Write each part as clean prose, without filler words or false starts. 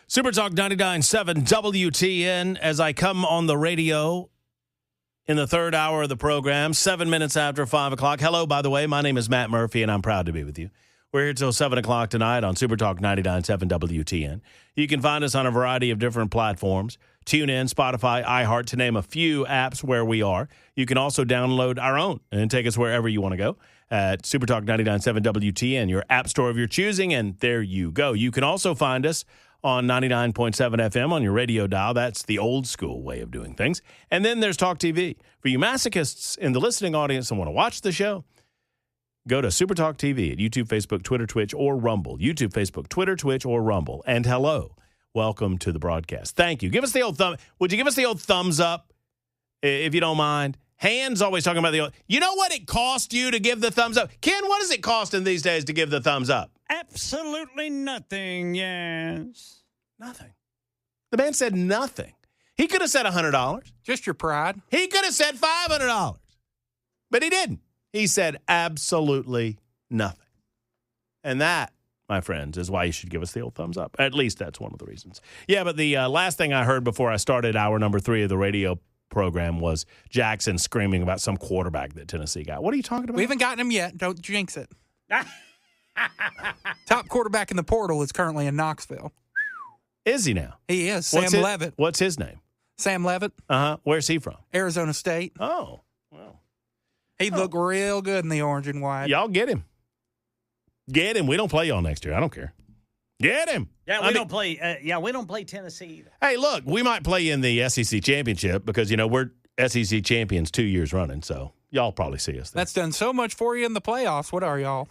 Super Talk 99.7 WTN as I come on the radio in the third hour of the program, 7 minutes after 5 o'clock. Hello, by the way. My name is Matt Murphy, and I'm proud to be with you. We're here till 7 o'clock tonight on Super Talk 99.7 WTN. You can find us on a variety of different platforms. TuneIn, Spotify, iHeart, to name a few apps where we are. You can also download our own and take us wherever you want to go at Super Talk 99.7 WTN, your app store of your choosing, and there you go. You can also find us on 99.7 FM on your radio dial. That's the old school way of doing things. And then there's Talk TV. For you masochists in the listening audience and want to watch the show, go to Super Talk TV at YouTube, Facebook, Twitter, Twitch, or Rumble. YouTube, Facebook, Twitter, Twitch, or Rumble. And hello. Welcome to the broadcast. Thank you. Give us the old thumb. Would you give us the old thumbs up, if you don't mind? Hands always talking about the old. You know what it cost you to give the thumbs up? Ken, what does it cost in these days to give the thumbs up? Absolutely nothing, yes. Nothing. The man said nothing. He could have said $100. Just your pride. He could have said $500. But he didn't. He said absolutely nothing. And that, my friends, is why you should give us the old thumbs up. At least that's one of the reasons. Yeah, but the last thing I heard before I started hour number 3 of the radio program was Jackson screaming about some quarterback that Tennessee got. What are you talking about? We haven't gotten him yet. Don't jinx it. Top quarterback in the portal is currently in Knoxville. Is he now? He is. Sam Levitt. What's his name? Sam Levitt. Uh-huh. Where's he from? Arizona State. Oh, well. He'd look real good in the orange and white. Y'all get him. Get him. We don't play y'all next year. I don't care. Get him. Yeah, we don't play. We don't play Tennessee either. Hey, look, we might play in the SEC championship because we're SEC champions 2 years running. So y'all probably see us there. That's done so much for you in the playoffs. What are y'all?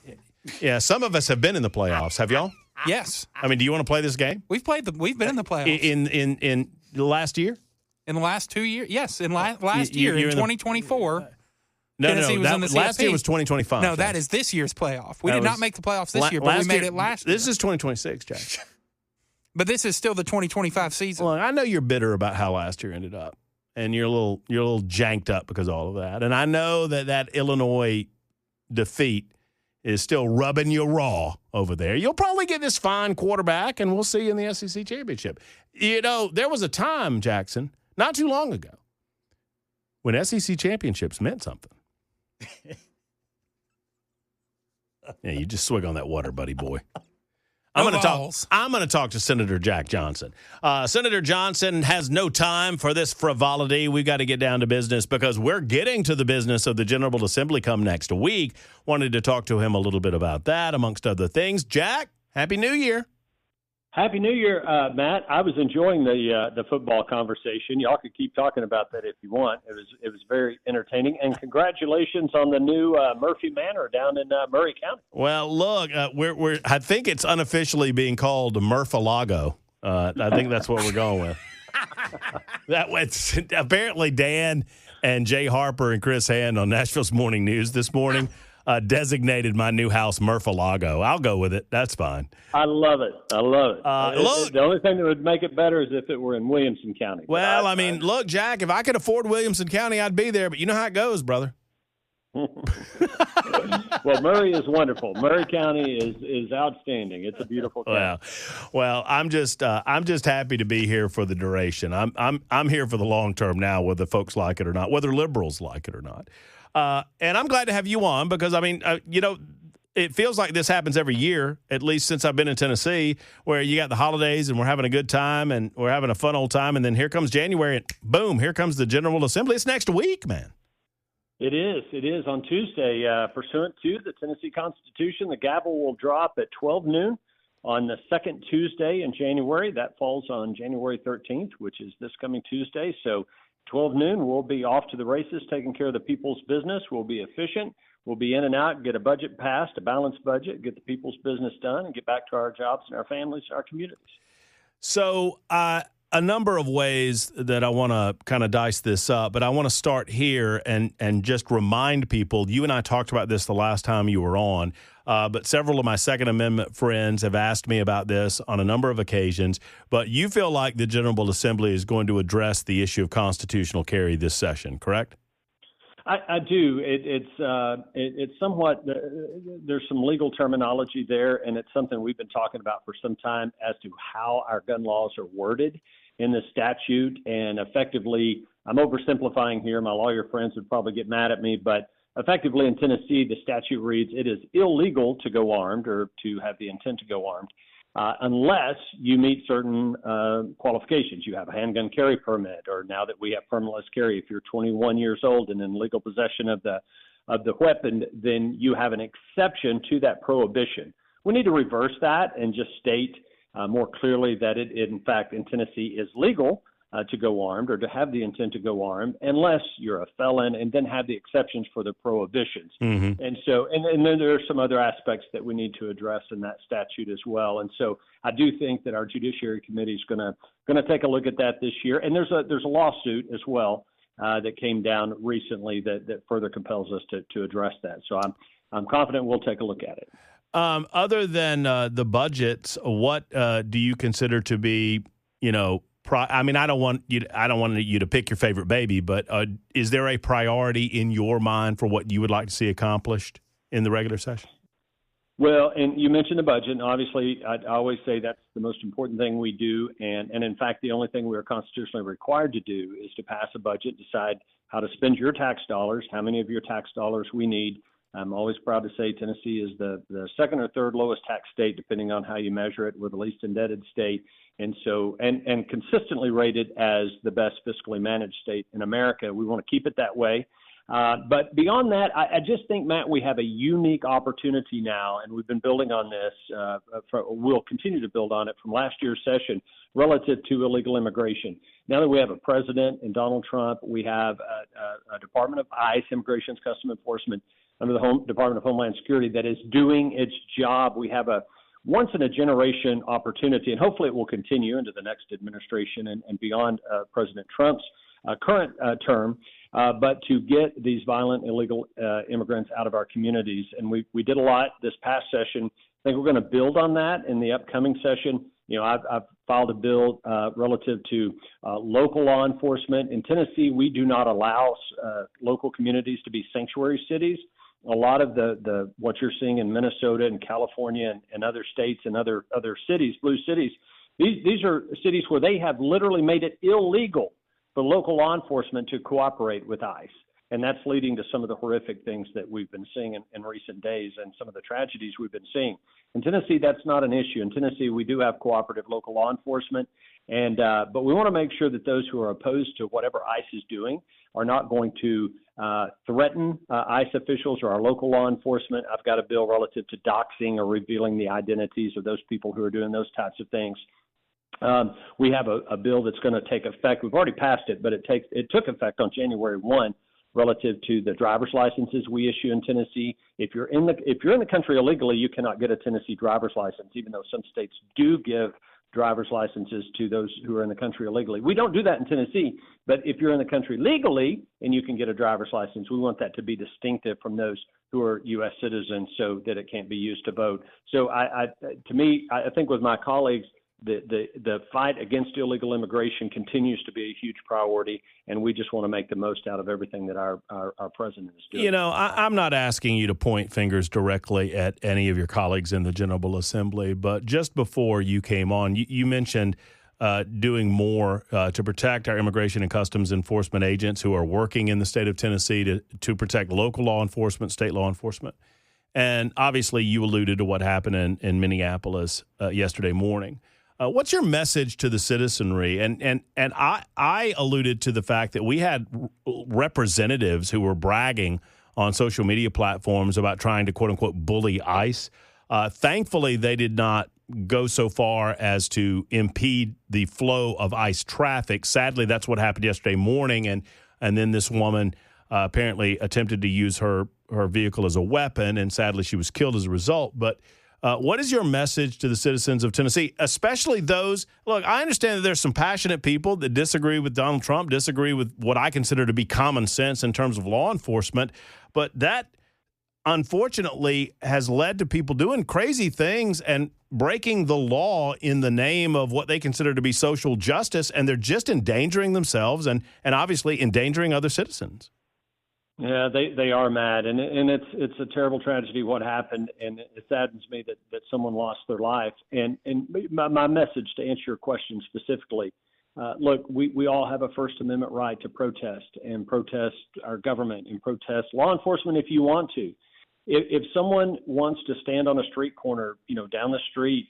Yeah, some of us have been in the playoffs. Have y'all? Yes. I mean, do you want to play this game? We've been in the playoffs in the last year. In the last 2 years, yes. In last year, in 2024. No, Tennessee was in the last CFP. year was 2025. No, that is this year's playoff. We did not make the playoffs this year, but we made it last year. This is 2026, Jack. But this is still the 2025 season. Well, I know you're bitter about how last year ended up, and you're a little janked up because of all of that. And I know that Illinois defeat is still rubbing you raw over there. You'll probably get this fine quarterback, and we'll see you in the SEC championship. There was a time, Jackson, not too long ago, when SEC championships meant something. Yeah, you just swig on that water, buddy boy. I'm going to talk to Senator Jack Johnson. Senator Johnson has no time for this frivolity. We've got to get down to business because we're getting to the business of the General Assembly come next week. Wanted to talk to him a little bit about that, amongst other things. Jack, Happy New Year. Happy New Year, Matt. I was enjoying the football conversation. Y'all could keep talking about that if you want. It was very entertaining. And congratulations on the new Murphy Manor down in Murray County. Well, look, I think it's unofficially being called Murph-a-Lago. I think that's what we're going with. That was apparently Dan and Jay Harper and Chris Hand on Nashville's Morning News this morning. Designated my new house Murph-a-Lago. I'll go with it. That's fine. I love it. Look, the only thing that would make it better is if it were in Williamson County. Well, look, Jack, if I could afford Williamson County, I'd be there. But you know how it goes, brother. Well, Murray is wonderful. Murray County is outstanding. It's a beautiful county. Well, I'm just happy to be here for the duration. I'm here for the long term now, whether folks like it or not, whether liberals like it or not. And I'm glad to have you on because, it feels like this happens every year, at least since I've been in Tennessee, where you got the holidays and we're having a good time and we're having a fun old time. And then here comes January and boom, here comes the General Assembly. It's next week, man. It is. It is on Tuesday. Pursuant to the Tennessee Constitution, the gavel will drop at 12 noon on the second Tuesday in January. That falls on January 13th, which is this coming Tuesday. So 12 noon, we'll be off to the races, taking care of the people's business. We'll be efficient. We'll be in and out, get a budget passed, a balanced budget, get the people's business done, and get back to our jobs and our families and our communities. So a number of ways that I want to kind of dice this up, but I want to start here and just remind people, you and I talked about this the last time you were on, but several of my Second Amendment friends have asked me about this on a number of occasions, but you feel like the General Assembly is going to address the issue of constitutional carry this session, correct? I do. It's somewhat, there's some legal terminology there, and it's something we've been talking about for some time as to how our gun laws are worded in the statute. And effectively, I'm oversimplifying here. My lawyer friends would probably get mad at me, but effectively in Tennessee, the statute reads, it is illegal to go armed or to have the intent to go armed unless you meet certain qualifications. You have a handgun carry permit, or now that we have permitless carry, if you're 21 years old and in legal possession of the weapon, then you have an exception to that prohibition. We need to reverse that and just state more clearly that it, in fact, in Tennessee is legal to go armed or to have the intent to go armed unless you're a felon, and then have the exceptions for the prohibitions. Mm-hmm. And so, and then there are some other aspects that we need to address in that statute as well. And so I do think that our Judiciary Committee is going to take a look at that this year. And there's a lawsuit as well that came down recently that further compels us to address that. So I'm confident we'll take a look at it. Other than the budgets, what do you consider to be, I mean, I don't want you to pick your favorite baby, but is there a priority in your mind for what you would like to see accomplished in the regular session? Well, and you mentioned the budget, and obviously I always say that's the most important thing we do. And in fact, the only thing we are constitutionally required to do is to pass a budget, decide how to spend your tax dollars, how many of your tax dollars we need. I'm always proud to say Tennessee is the second or third lowest tax state, depending on how you measure it. We're the least indebted state. And so, and consistently rated as the best fiscally managed state in America. We want to keep it that way. But beyond that, I just think, Matt, we have a unique opportunity now, and we've been building on this. We'll continue to build on it from last year's session relative to illegal immigration. Now that we have a president in Donald Trump, we have a Department of ICE, Immigration and Customs Enforcement, under the Department of Homeland Security, that is doing its job. We have a once-in-a-generation opportunity, and hopefully it will continue into the next administration and beyond President Trump's current term, but to get these violent illegal immigrants out of our communities. And we did a lot this past session. I think we're going to build on that in the upcoming session. I've filed a bill relative to local law enforcement. In Tennessee, we do not allow local communities to be sanctuary cities. A lot of the what you're seeing in Minnesota and California and other states and other cities, blue cities, these are cities where they have literally made it illegal for local law enforcement to cooperate with ICE. And that's leading to some of the horrific things that we've been seeing in recent days and some of the tragedies we've been seeing. In Tennessee, that's not an issue. In Tennessee, we do have cooperative local law enforcement. And but we want to make sure that those who are opposed to whatever ICE is doing are not going to threaten ICE officials or our local law enforcement. I've got a bill relative to doxing or revealing the identities of those people who are doing those types of things. We have a bill that's going to take effect. We've already passed it, but it took effect on January 1 relative to the driver's licenses we issue in Tennessee. If you're in the country illegally, you cannot get a Tennessee driver's license, even though some states do give driver's licenses to those who are in the country illegally. We don't do that in Tennessee, but if you're in the country legally and you can get a driver's license, we want that to be distinctive from those who are U.S. citizens so that it can't be used to vote. So I think with my colleagues, the fight against illegal immigration continues to be a huge priority, and we just want to make the most out of everything that our president is doing. I'm not asking you to point fingers directly at any of your colleagues in the General Assembly, but just before you came on, you mentioned doing more to protect our immigration and customs enforcement agents who are working in the state of Tennessee to protect local law enforcement, state law enforcement. And obviously you alluded to what happened in Minneapolis yesterday morning. What's your message to the citizenry? And I alluded to the fact that we had representatives who were bragging on social media platforms about trying to, quote unquote, bully ICE. Thankfully, they did not go so far as to impede the flow of ICE traffic. Sadly, that's what happened yesterday morning. And then this woman apparently attempted to use her vehicle as a weapon, and sadly she was killed as a result. But what is your message to the citizens of Tennessee, especially those? Look, I understand that there's some passionate people that disagree with Donald Trump, disagree with what I consider to be common sense in terms of law enforcement, but that unfortunately has led to people doing crazy things and breaking the law in the name of what they consider to be social justice, and they're just endangering themselves and obviously endangering other citizens. Yeah, they are mad, and it's a terrible tragedy what happened, and it saddens me that someone lost their life. And my message, to answer your question specifically, look, we all have a First Amendment right to protest and protest our government and protest law enforcement if you want to. If someone wants to stand on a street corner, down the street,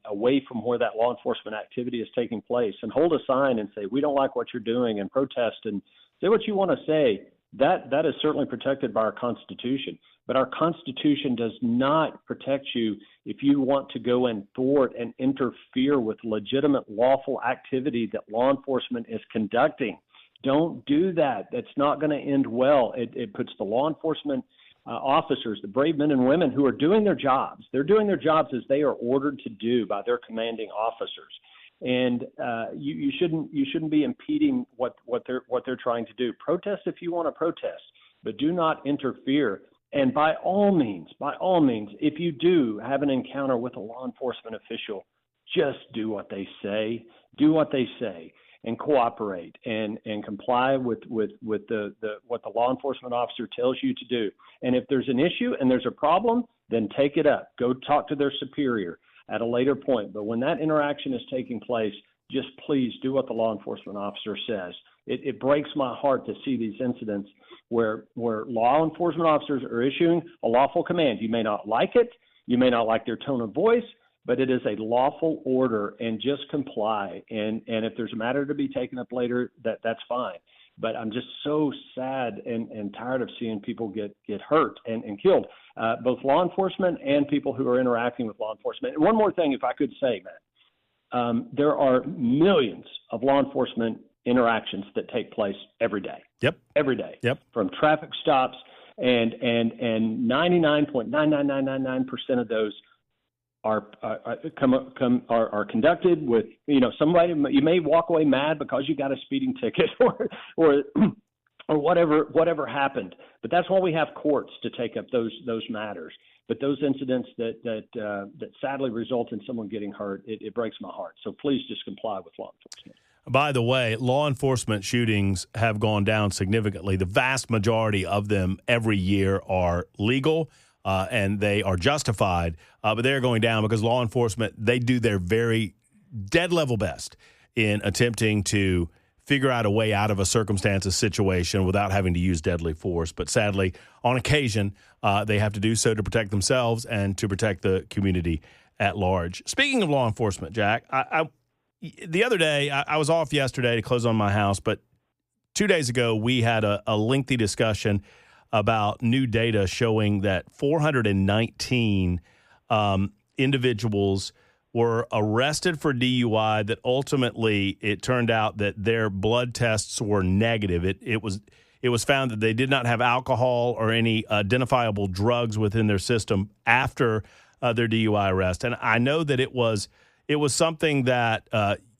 away from where that law enforcement activity is taking place, and hold a sign and say, we don't like what you're doing, and protest and say what you want to say, that is certainly protected by our Constitution. But our Constitution does not protect you if you want to go and thwart and interfere with legitimate lawful activity that law enforcement is conducting. Don't do that. That's not going to end well. It puts the law enforcement officers, the brave men and women who are doing their jobs. They're doing their jobs as they are ordered to do by their commanding officers. And you shouldn't be impeding what they're trying to do. Protest if you want to protest, but do not interfere. And by all means, if you do have an encounter with a law enforcement official, just do what they say. Do what they say, and cooperate and comply with what the law enforcement officer tells you to do. And if there's an issue and there's a problem, then take it up. Go talk to their superior at a later point. But when that interaction is taking place, just please do what the law enforcement officer says. It breaks my heart to see these incidents where law enforcement officers are issuing a lawful command. You may not like it. You may not like their tone of voice, but it is a lawful order, and just comply. And if there's a matter to be taken up later, that's fine. But I'm just so sad and tired of seeing people get hurt and killed, both law enforcement and people who are interacting with law enforcement. And one more thing, if I could say, Matt, there are millions of law enforcement interactions that take place every day. Yep. Every day. Yep. From traffic stops, and 99.99999% of those are conducted with, somebody. You may walk away mad because you got a speeding ticket or whatever happened. But that's why we have courts to take up those matters. But those incidents that sadly result in someone getting hurt, it breaks my heart. So please just comply with law enforcement. By the way, law enforcement shootings have gone down significantly. The vast majority of them every year are legal. And they are justified, but they're going down because law enforcement, they do their very dead level best in attempting to figure out a way out of a circumstance, a situation, without having to use deadly force. But sadly, on occasion, they have to do so to protect themselves and to protect the community at large. Speaking of law enforcement, Jack, the other day, I was off yesterday to close on my house, but 2 days ago, we had a lengthy discussion about new data showing that 419 individuals were arrested for DUI that ultimately it turned out that their blood tests were negative. It was found that they did not have alcohol or any identifiable drugs within their system after their DUI arrest. And I know that it was something that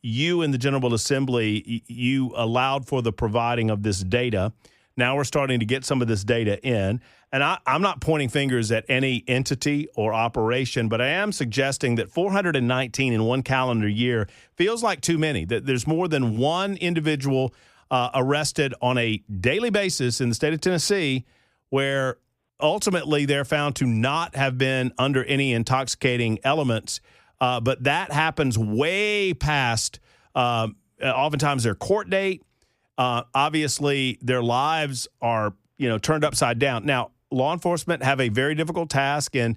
you in the General Assembly, you allowed for the providing of this data. Now we're starting to get some of this data in. And I'm not pointing fingers at any entity or operation, but I am suggesting that 419 in one calendar year feels like too many, that there's more than one individual arrested on a daily basis in the state of Tennessee where ultimately they're found to not have been under any intoxicating elements. But that happens way past oftentimes their court date. Obviously, their lives are, turned upside down. Now, law enforcement have a very difficult task in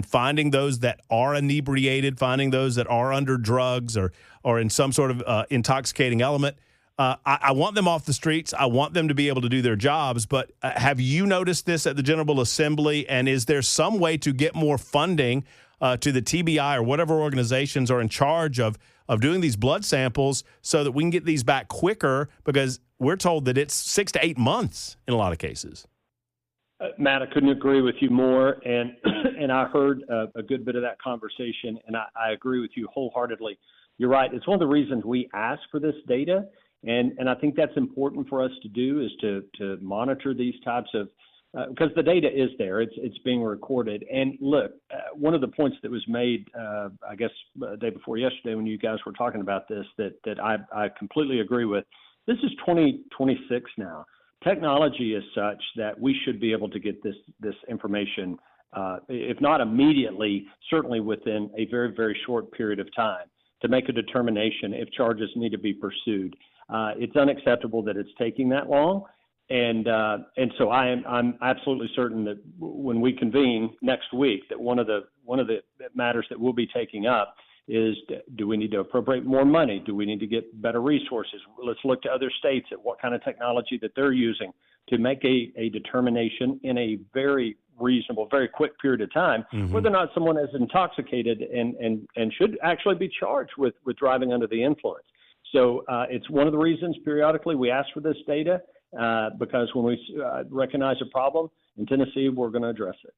finding those that are inebriated, finding those that are under drugs or in some sort of intoxicating element. I want them off the streets. I want them to be able to do their jobs. But have you noticed this at the General Assembly? And is there some way to get more funding to the TBI or whatever organizations are in charge of doing these blood samples so that we can get these back quicker, because we're told that it's 6 to 8 months in a lot of cases? Matt, I couldn't agree with you more. And I heard a good bit of that conversation, and I agree with you wholeheartedly. You're right. It's one of the reasons we ask for this data. And I think that's important for us to do, is to monitor these types of because the data is there, it's being recorded. And look, one of the points that was made, I guess, the day before yesterday when you guys were talking about this, that I completely agree with. This is 2026 now. technology is such that we should be able to get this information, if not immediately, certainly within a very, very short period of time to make a determination if charges need to be pursued. It's unacceptable that it's taking that long. And so I'm absolutely certain that when we convene next week, that one of the matters that we'll be taking up is, do we need to appropriate more money? Do we need to get better resources? Let's look to other states at what kind of technology that they're using to make a determination in a very reasonable, very quick period of time, whether or not someone is intoxicated and should actually be charged with driving under the influence. So it's one of the reasons periodically we ask for this data, because when we recognize a problem in Tennessee, we're going to address it.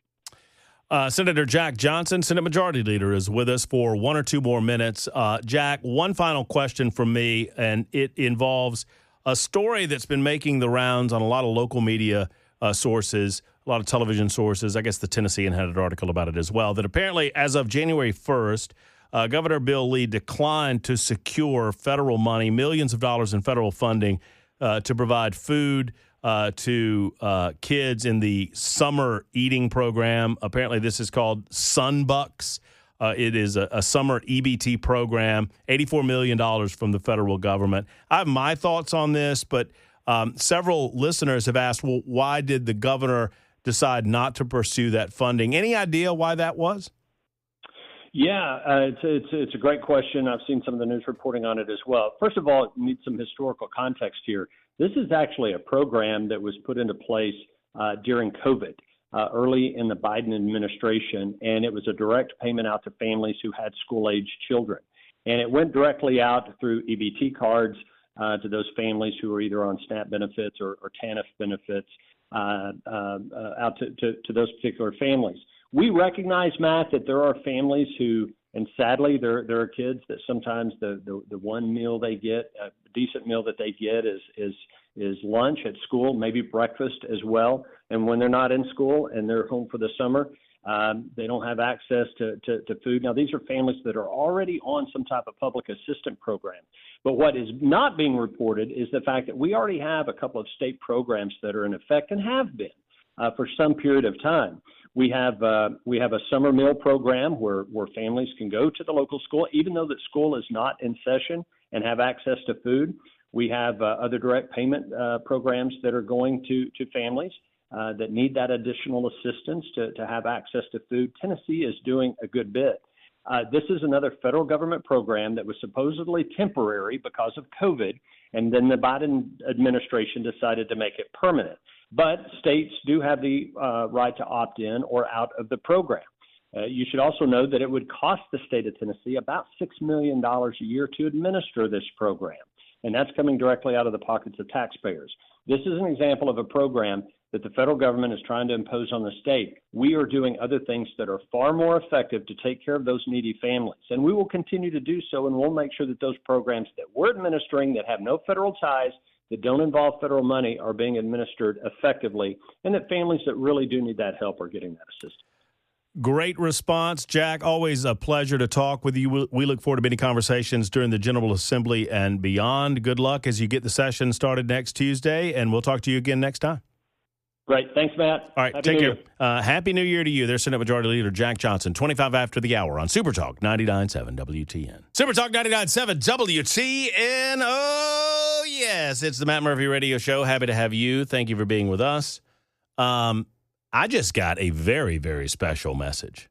Senator Jack Johnson, Senate Majority Leader, is with us for 1 or 2 more minutes. Jack, one final question from me, and it involves a story that's been making the rounds on a lot of local media sources, a lot of television sources. I guess the Tennessean had an article about it as well, that apparently as of January 1st, Governor Bill Lee declined to secure federal money, millions of dollars in federal funding to provide food to kids in the summer eating program. Apparently this is called Sunbucks. It is a summer EBT program, $84 million from the federal government. I have my thoughts on this, but several listeners have asked, well, why did the governor decide not to pursue that funding? Any idea why that was? Yeah, it's a great question. I've seen some of the news reporting on it as well. First of all, you need some historical context here. This is actually a program that was put into place during COVID, early in the Biden administration, and it was a direct payment out to families who had school-age children. And it went directly out through EBT cards to those families who are either on SNAP benefits or TANF benefits, out to those particular families. We recognize, Matt, that there are families who, and sadly, there are kids that sometimes the one meal they get, a decent meal that they get is lunch at school, maybe breakfast as well. And when they're not in school and they're home for the summer, they don't have access to food. Now, these are families that are already on some type of public assistance program. But what is not being reported is the fact that we already have a couple of state programs that are in effect and have been for some period of time. We have a summer meal program where families can go to the local school, even though that school is not in session, and have access to food. We have other direct payment programs that are going to families that need that additional assistance to have access to food. Tennessee is doing a good bit. This is another federal government program that was supposedly temporary because of COVID, and then the Biden administration decided to make it permanent. But states do have the right to opt in or out of the program. You should also know that it would cost the state of Tennessee about $6 million a year to administer this program, and that's coming directly out of the pockets of taxpayers. This is an example of a program that the federal government is trying to impose on the state. We are doing other things that are far more effective to take care of those needy families, and we will continue to do so, and we'll make sure that those programs that we're administering that have no federal ties, that don't involve federal money, are being administered effectively, and that families that really do need that help are getting that assistance. Great response, Jack. Always a pleasure to talk with you. We look forward to many conversations during the General Assembly and beyond. Good luck as you get the session started next Tuesday, and we'll talk to you again next time. Great. Thanks, Matt. All right, take care. Happy New Year to you. There's Senate Majority Leader Jack Johnson, 25 after the hour on Super Talk 99.7 WTN. Super Talk 99.7 WTN. Oh, yes. It's the Matt Murphy Radio Show. Happy to have you. Thank you for being with us. I just got a very, very special message.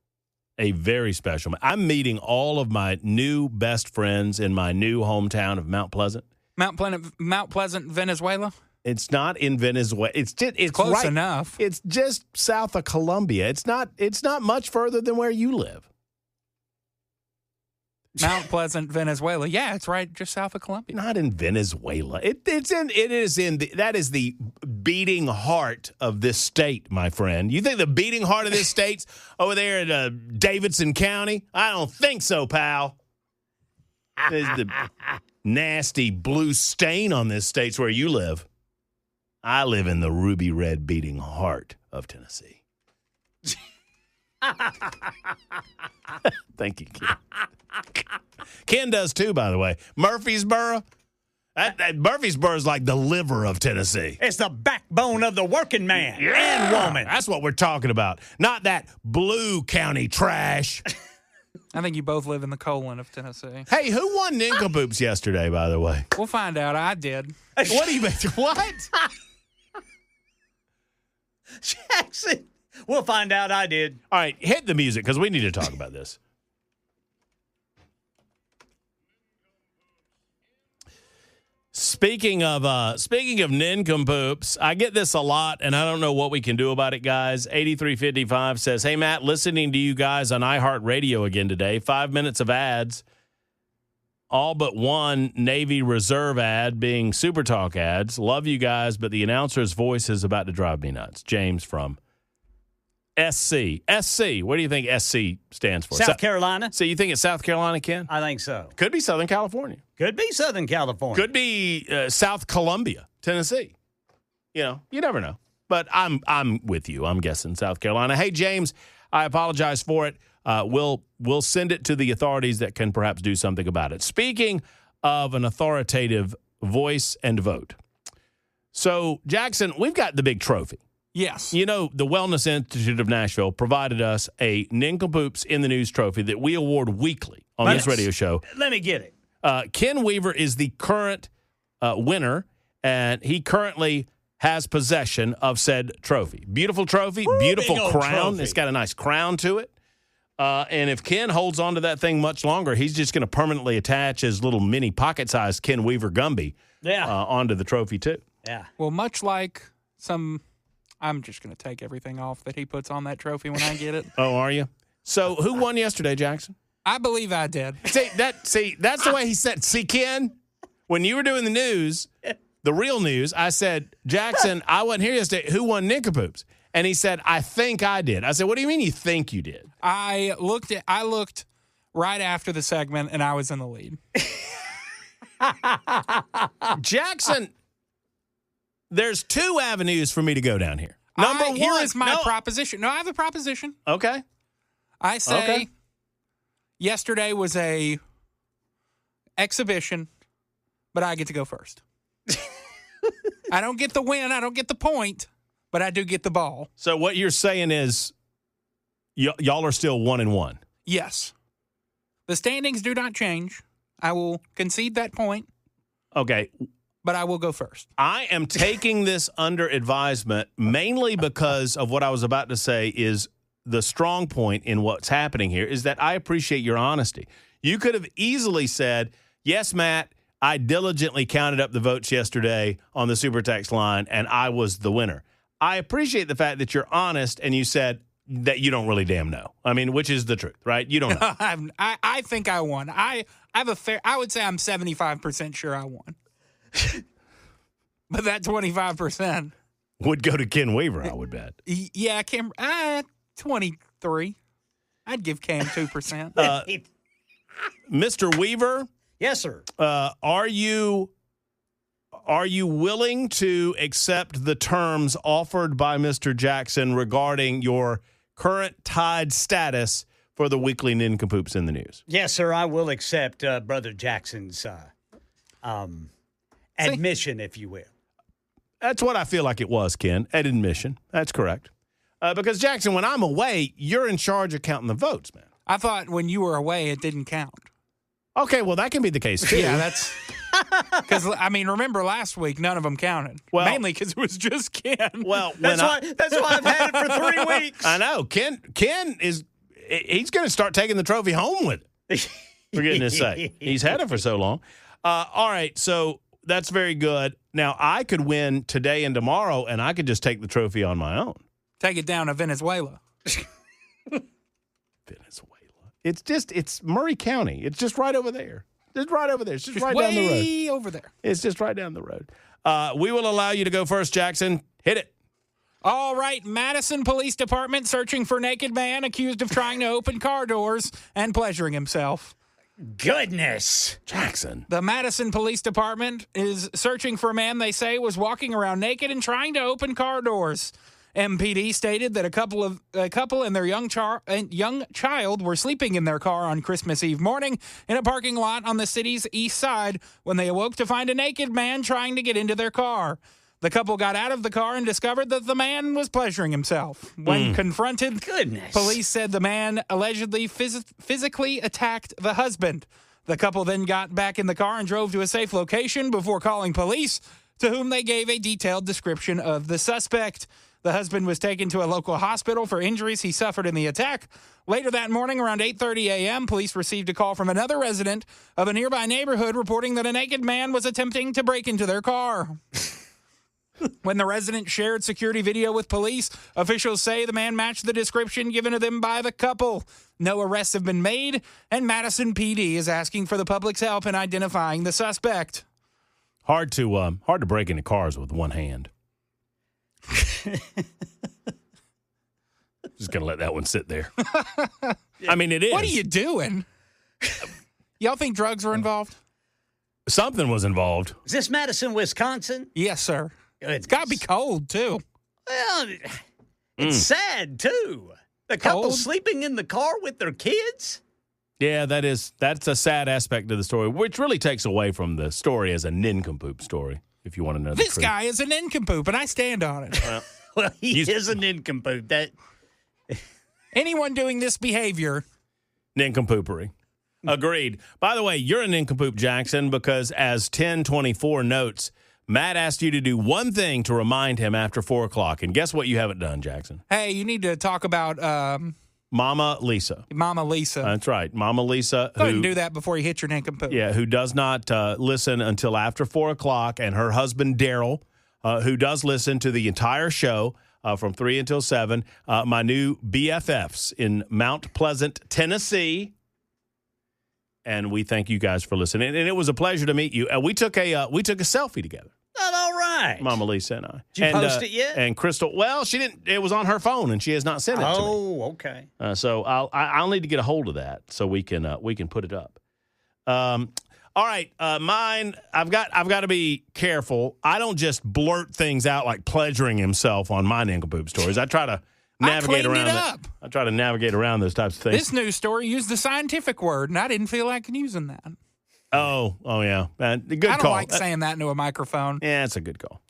A very special. I'm meeting all of my new best friends in my new hometown of Mount Pleasant. Mount Pleasant, Venezuela? It's not in Venezuela. It's close right, enough. It's just south of Colombia. It's not much further than where you live. Mount Pleasant, Venezuela. Yeah, it's right just south of Colombia. Not in Venezuela. That is the beating heart of this state, my friend. You think the beating heart of this state's over there in Davidson County? I don't think so, pal. There's the nasty blue stain on this state's where you live. I live in the ruby red beating heart of Tennessee. Thank you, Ken. Ken does too, by the way. Murfreesboro, Murfreesboro is like the liver of Tennessee. It's the backbone of the working man and woman. That's what we're talking about. Not that blue county trash. I think you both live in the colon of Tennessee. Hey, who won Nincompoops yesterday, by the way? We'll find out. I did. What do you mean? What? Jackson. We'll find out I did. All right, hit the music because we need to talk about this. Speaking of nincompoops, I get this a lot, and I don't know what we can do about it, guys. 8355 says, "Hey, Matt, listening to you guys on iHeartRadio again today. 5 minutes of ads, all but one Navy Reserve ad being Super Talk ads. Love you guys, but the announcer's voice is about to drive me nuts." James from SC. SC. What do you think SC stands for? South Carolina. So you think it's South Carolina, Ken? I think so. Could be Southern California. Could be Southern California. Could be South Columbia, Tennessee. You know, you never know. But I'm with you. I'm guessing South Carolina. Hey, James, I apologize for it. We'll send it to the authorities that can perhaps do something about it. Speaking of an authoritative voice and vote. So, Jackson, we've got the big trophy. Yes. You know, the Wellness Institute of Nashville provided us a Nincompoops in the News trophy that we award weekly on this radio show. Let me get it. Ken Weaver is the current winner, and he currently has possession of said trophy. Beautiful trophy, beautiful crown. Trophy. It's got a nice crown to it. And if Ken holds on to that thing much longer, he's just going to permanently attach his little mini pocket-sized Ken Weaver Gumby onto the trophy, too. Yeah. Well, much like I'm just going to take everything off that he puts on that trophy when I get it. Oh, are you? So who won yesterday, Jackson? I believe I did. See, that's the way he said. See, Ken, when you were doing the news, the real news, I said, Jackson, I wasn't here yesterday. Who won Nincompoops? And he said, I think I did. I said, what do you mean you think you did? I looked right after the segment, and I was in the lead. Jackson, there's two avenues for me to go down here. Number one. Here is my proposition. No, I have a proposition. Okay. I say yesterday was a exhibition, but I get to go first. I don't get the win. I don't get the point, but I do get the ball. So what you're saying is y'all are still 1-1. Yes. The standings do not change. I will concede that point. Okay. But I will go first. I am taking this under advisement mainly because of what I was about to say is the strong point in what's happening here is that I appreciate your honesty. You could have easily said, yes, Matt, I diligently counted up the votes yesterday on the Super Text line, and I was the winner. I appreciate the fact that you're honest and you said that you don't really damn know. I mean, which is the truth, right? You don't know. I think I won. I would say I'm 75% sure I won. But that 25% would go to Ken Weaver, I would bet. Yeah, Cam 23. I'd give Cam 2%. Mr. Weaver? Yes, sir. Are you willing to accept the terms offered by Mr. Jackson regarding your current tied status for the weekly Nincompoops in the News? Yes, sir. I will accept Brother Jackson's admission, if you will. That's what I feel like it was, Ken, at admission. That's correct. Because, Jackson, when I'm away, you're in charge of counting the votes, man. I thought when you were away, it didn't count. Okay, well, that can be the case, too. Yeah, that's because, I mean, remember last week, none of them counted. Well, mainly because it was just Ken. Well, that's why I've had it for 3 weeks. I know. Ken he's going to start taking the trophy home with it, for goodness sake. He's had it for so long. All right, so that's very good. Now, I could win today and tomorrow, and I could just take the trophy on my own. Take it down to Venezuela. Venezuela. It's Murray County. It's just right over there. It's right over there. It's just right down the road. Way over there. It's just right down the road. We will allow you to go first, Jackson. Hit it. All right, Madison Police Department searching for naked man accused of trying to open car doors and pleasuring himself. Goodness. Jackson. The Madison Police Department is searching for a man they say was walking around naked and trying to open car doors. MPD stated that a couple and their young child were sleeping in their car on Christmas Eve morning in a parking lot on the city's east side when they awoke to find a naked man trying to get into their car. The couple got out of the car and discovered that the man was pleasuring himself. When confronted, police said the man allegedly physically attacked the husband. The couple then got back in the car and drove to a safe location before calling police, to whom they gave a detailed description of the suspect. The husband was taken to a local hospital for injuries he suffered in the attack. Later that morning, around 8:30 a.m., police received a call from another resident of a nearby neighborhood reporting that a naked man was attempting to break into their car. When the resident shared security video with police, officials say the man matched the description given to them by the couple. No arrests have been made, and Madison PD is asking for the public's help in identifying the suspect. Hard to break into cars with one hand. Just gonna let that one sit there. I mean, it is. What are you doing? Y'all think drugs were involved? Something was involved. Is this Madison, Wisconsin? Yes, sir. It's got to be cold, too. Well, it's sad, too. The couple Cold? sleeping in the car with their kids? Yeah, that's a sad aspect of the story, which really takes away from the story as a nincompoop story, if you want to know the This truth. guy is a nincompoop, and I stand on it. Well, he is a nincompoop. Anyone doing this behavior. Nincompoopery. Agreed. By the way, you're a nincompoop, Jackson, because as 1024 notes, Matt asked you to do one thing to remind him after 4 o'clock. And guess what you haven't done, Jackson? Hey, you need to talk about Mama Lisa. Mama Lisa. That's right. Mama Lisa. Go ahead and do that before you hit your nincompoop. Yeah, who does not listen until after 4 o'clock, and her husband, Daryl, who does listen to the entire show from 3 until 7. My new BFFs in Mount Pleasant, Tennessee. And we thank you guys for listening. And it was a pleasure to meet you. We took a selfie together. Not all right. Mama Lisa and I. Did you post it yet? And Crystal, well, she didn't. It was on her phone, and she has not sent it to me. Oh, okay. So I'll need to get a hold of that so we can put it up. All right, mine. I've got to be careful. I don't just blurt things out like pleasuring himself on my nincompoop stories. I try to navigate around it. I try to navigate around those types of things. This news story used the scientific word, and I didn't feel like using that. Oh yeah, good call. I don't like saying that into a microphone. Yeah, it's a good call.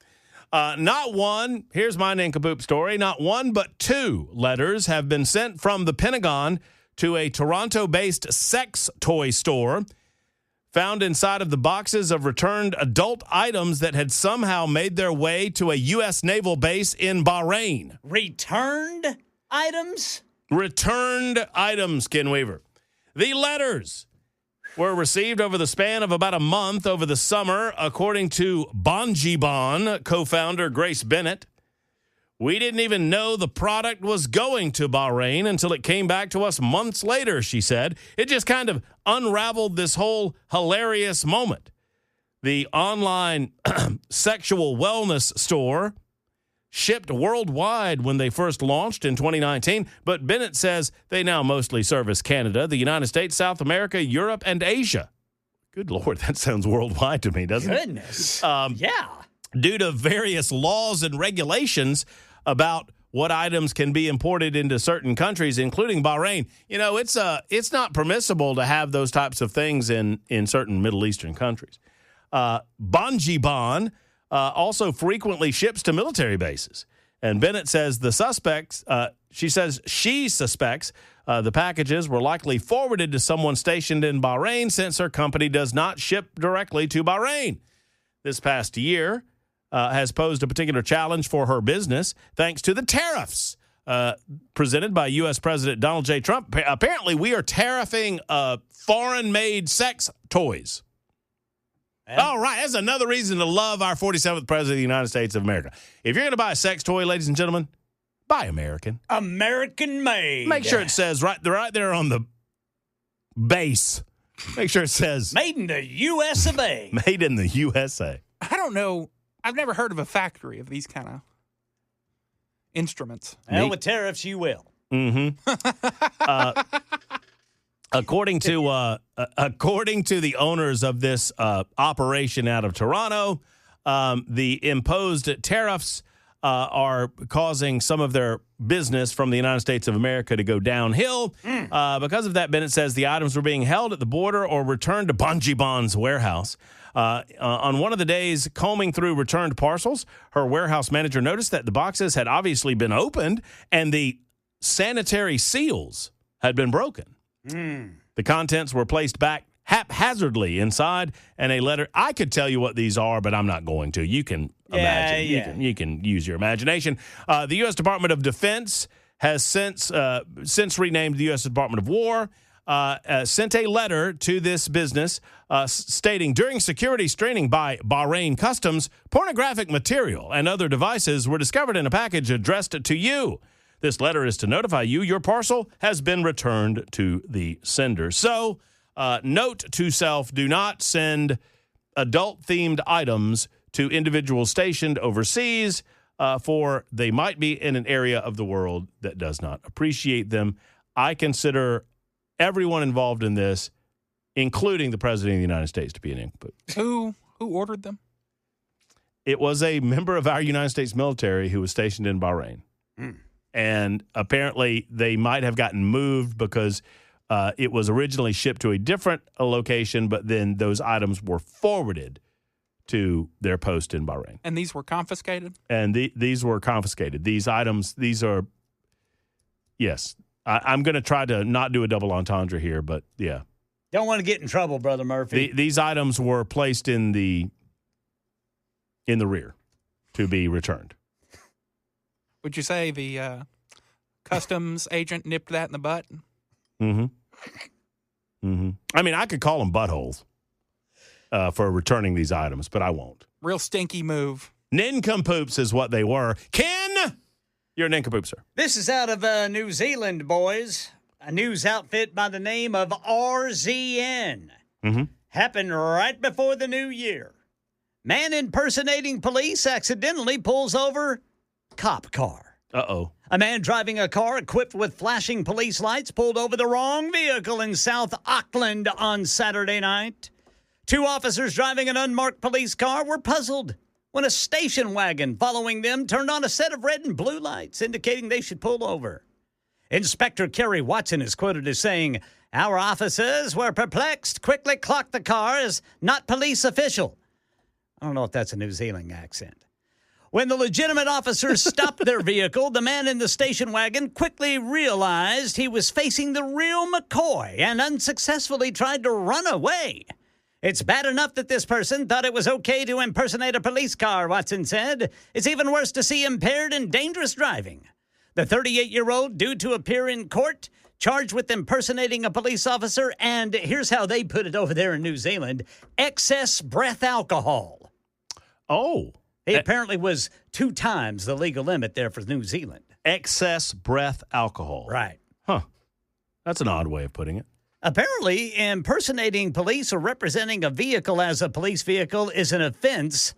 Not one. Here's my nincompoop story. Not one, but 2 letters have been sent from the Pentagon to a Toronto-based sex toy store, found inside of the boxes of returned adult items that had somehow made their way to a U.S. naval base in Bahrain. Returned items? Returned items, Ken Weaver. The letters were received over the span of about a month over the summer, according to Bonjibon co-founder Grace Bennett. We didn't even know the product was going to Bahrain until it came back to us months later, she said. It just kind of unraveled this whole hilarious moment. The online sexual wellness store shipped worldwide when they first launched in 2019, but Bennett says they now mostly service Canada, the United States, South America, Europe, and Asia. Good Lord, that sounds worldwide to me, doesn't it? Goodness. Yeah. Due to various laws and regulations about what items can be imported into certain countries, including Bahrain. You know, it's not permissible to have those types of things in certain Middle Eastern countries. Bonjibon also frequently ships to military bases. And Bennett says she suspects the packages were likely forwarded to someone stationed in Bahrain since her company does not ship directly to Bahrain. This past year has posed a particular challenge for her business thanks to the tariffs presented by U.S. President Donald J. Trump. Apparently, we are tariffing foreign-made sex toys. All right, that's another reason to love our 47th President of the United States of America. If you're going to buy a sex toy, ladies and gentlemen, buy American. American made. Make sure it says right there on the base. Make sure it says Made in the U.S. of A. Made in the USA. I don't know. I've never heard of a factory of these kind of instruments. Well, with tariffs, you will. Mm-hmm. According to the owners of this operation out of Toronto, the imposed tariffs are causing some of their business from the United States of America to go downhill. Because of that, Bennett says the items were being held at the border or returned to Bungie Bond's warehouse. On one of the days combing through returned parcels, her warehouse manager noticed that the boxes had obviously been opened and the sanitary seals had been broken. The contents were placed back haphazardly inside, and a letter. I could tell you what these are, but I'm not going to. You can imagine. You can use your imagination. The U.S. Department of Defense has since renamed the U.S. Department of War. Sent a letter to this business stating, during security screening by Bahrain Customs, pornographic material and other devices were discovered in a package addressed to you. This letter is to notify you your parcel has been returned to the sender. So, note to self, do not send adult-themed items to individuals stationed overseas, for they might be in an area of the world that does not appreciate them. I consider everyone involved in this, including the President of the United States, to be an input. Who ordered them? It was a member of our United States military who was stationed in Bahrain. And apparently they might have gotten moved because it was originally shipped to a different location, but then those items were forwarded to their post in Bahrain. And these were confiscated? And these were confiscated. These items, these are, yes. I'm going to try to not do a double entendre here, but yeah. Don't want to get in trouble, Brother Murphy. These items were placed in the rear to be returned. Would you say the customs agent nipped that in the butt? Mm-hmm. Mm-hmm. I mean, I could call them buttholes for returning these items, but I won't. Real stinky move. Nincompoops is what they were. Ken, you're a nincompoop, sir. This is out of New Zealand, boys. A news outfit by the name of RZN. Mm-hmm. Happened right before the new year. Man impersonating police accidentally pulls over cop car. Uh-oh. A man driving a car equipped with flashing police lights pulled over the wrong vehicle in South Auckland on Saturday night. 2 officers driving an unmarked police car were puzzled when a station wagon following them turned on a set of red and blue lights, indicating they should pull over. Inspector Kerry Watson is quoted as saying, "Our officers were perplexed, quickly clocked the car as not police official." I don't know if that's a New Zealand accent. When the legitimate officers stopped their vehicle, the man in the station wagon quickly realized he was facing the real McCoy and unsuccessfully tried to run away. It's bad enough that this person thought it was okay to impersonate a police car, Watson said. It's even worse to see impaired and dangerous driving. The 38-year-old due to appear in court, charged with impersonating a police officer and, here's how they put it over there in New Zealand, excess breath alcohol. Oh. He apparently was 2 times the legal limit there for New Zealand. Excess breath alcohol. Right. Huh. That's an odd way of putting it. Apparently, impersonating police or representing a vehicle as a police vehicle is an offense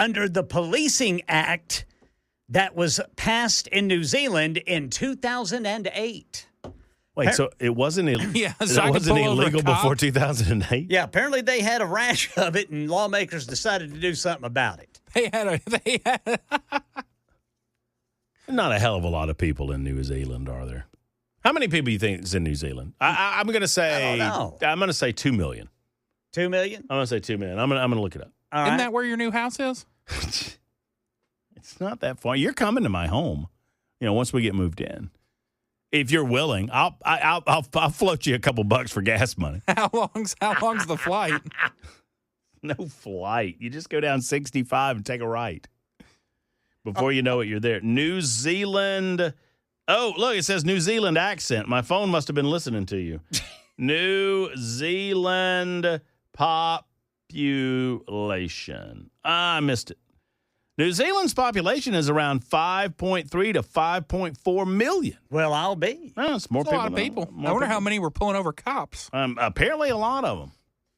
under the Policing Act that was passed in New Zealand in 2008. Wait, so it wasn't, Yeah, it so I could wasn't pull over a illegal cop? before 2008? Yeah, apparently they had a rash of it, and lawmakers decided to do something about it. They had Not a hell of a lot of people in New Zealand, are there? How many people do you think is in New Zealand? I'm going to say, I don't know. I'm going to say 2 million. 2 million? I'm going to say 2 million. I'm going to look it up. All Isn't right. that where your new house is? It's not that far. You're coming to my home, once we get moved in. If you're willing, I'll float you a couple bucks for gas money. How long's the flight? No flight. You just go down 65 and take a right. Before you know it, you're there. New Zealand. Oh, look, it says New Zealand accent. My phone must have been listening to you. New Zealand population. I missed it. New Zealand's population is around 5.3 to 5.4 million. Well, I'll be. Oh, it's more That's a people. lot of than- people. more I wonder how people. many were pulling over cops. Apparently a lot of them.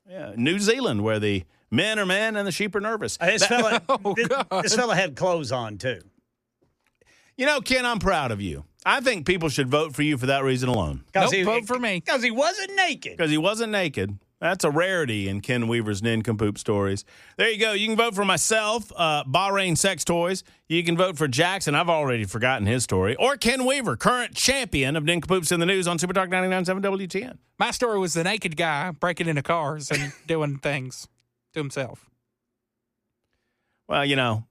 Yeah, New Zealand, where the men are men and the sheep are nervous. This fella, Oh, God. this fella had clothes on, too. Ken, I'm proud of you. I think people should vote for you for that reason alone. Nope, vote for me. Because he wasn't naked. Because he wasn't naked. That's a rarity in Ken Weaver's Nincompoop Stories. There you go. You can vote for myself, Bahrain Sex Toys. You can vote for Jackson. I've already forgotten his story. Or Ken Weaver, current champion of Nincompoops in the News on Super Talk 99.7 WTN. My story was the naked guy breaking into cars and doing things to himself. Well,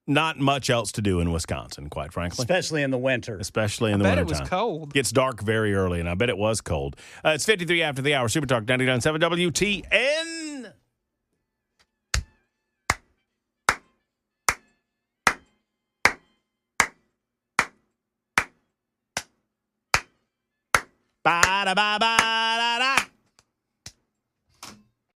not much else to do in Wisconsin, quite frankly. Especially in the winter. Especially in the I bet wintertime. it was cold. Gets dark very early, and I bet it was cold. It's 53 after the hour. Super Talk 99.7 WTN. Ba-da-ba-ba-da-da.